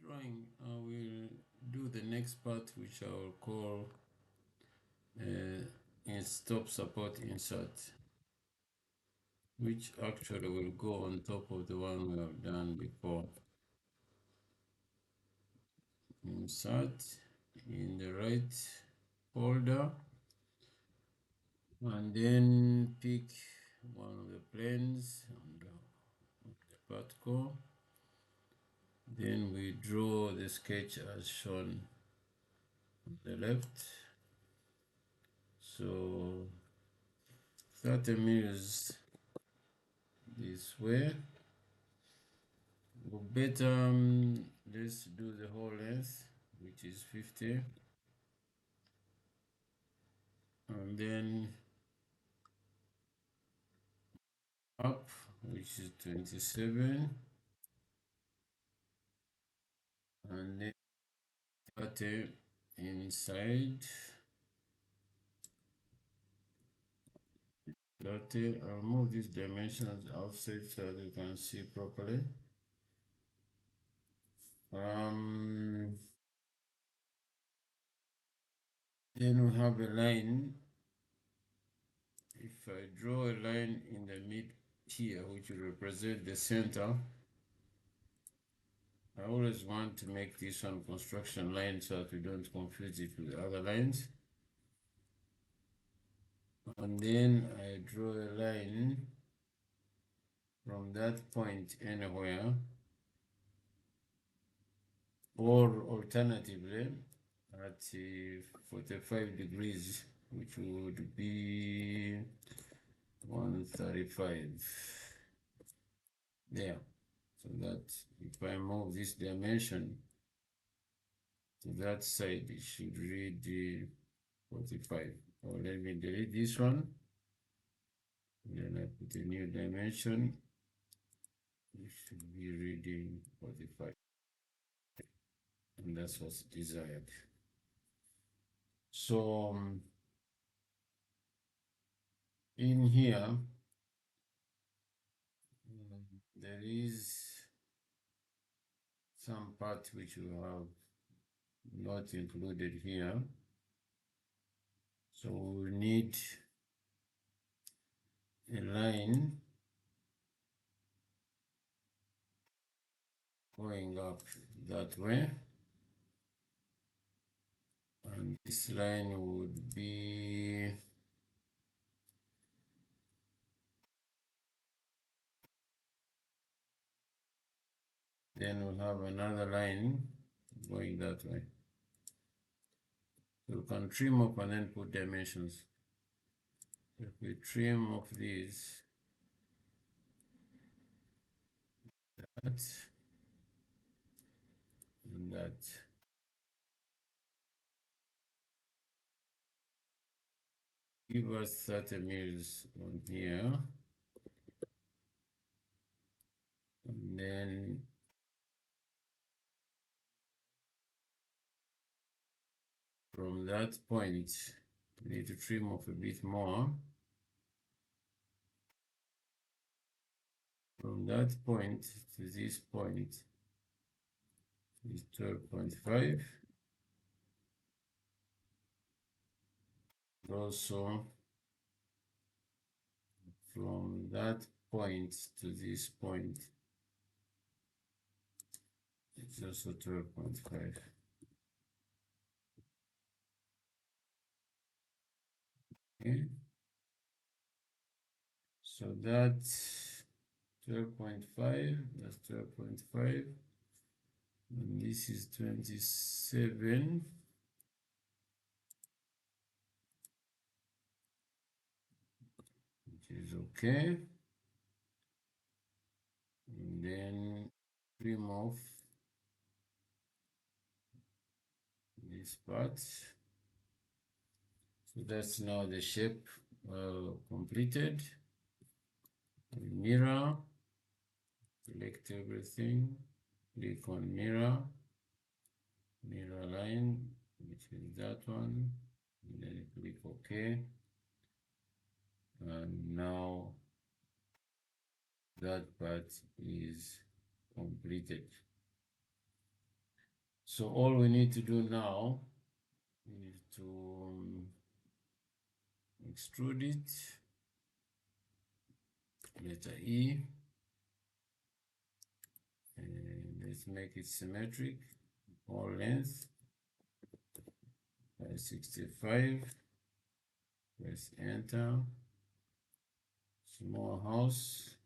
drawing, I will do the next part, which I will call in stop support insert, which actually will go on top of the one we have done before. Insert in the right folder, and then pick one of the planes on the particle. Then we draw the sketch as shown on the left. So 30 meters this way. Better, let's do the whole length, which is 50, and then up, which is 27, and then 30 inside. 30. I'll move these dimensions outside so that you can see properly. Then we have a line. If I draw a line in the mid here, which will represent the center, I always want to make this one construction line so that we don't confuse it with other lines. And then I draw a line from that point anywhere, or alternatively at 45 degrees, which would be 135 there. So that if I move this dimension to that side, it should read 45. Or let me delete this one. Then I put a new dimension. It should be reading 45. And that's what's desired. So in here, there is some part which we have not included here. So we need a line going up that way. And this line would be then we'll have another line going that way. So we can trim up and then put dimensions. If we trim off these, that, and that, give us 30 mils on here, and then from that point, we need to trim off a bit more. From that point to this point is 12.5. Also, from that point to this point, it's also 12.5. Okay, so that's 12.5, that's 12.5, and this is 27, which is okay. And then trim off this part. So that's now the shape completed. Mirror, select everything, click on mirror, mirror line, which is that one, and then click OK. And now that part is completed. So all we need to do now is to extrude it, letter E, and let's make it symmetric, all length, 565, press enter, small house,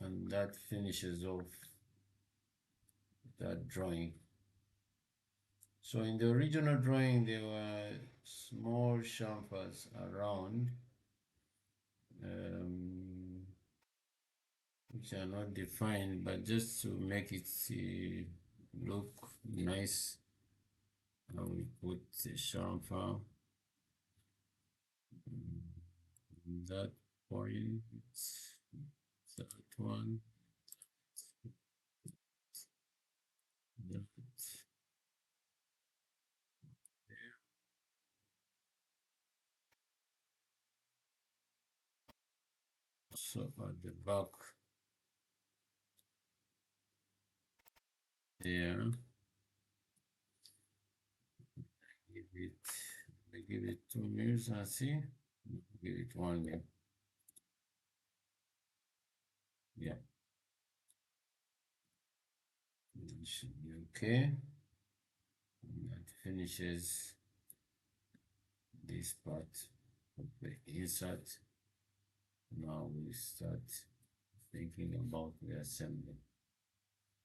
and that finishes off that drawing. So in the original drawing, there were small chamfers around, which are not defined, but just to make it look nice, we put the chamfer that point, that one, that. So at the back there, give it 2 minutes and see. Give it 1 minute. Yeah, it should be okay. And that finishes this part of the insert. Now we start thinking about the assembly.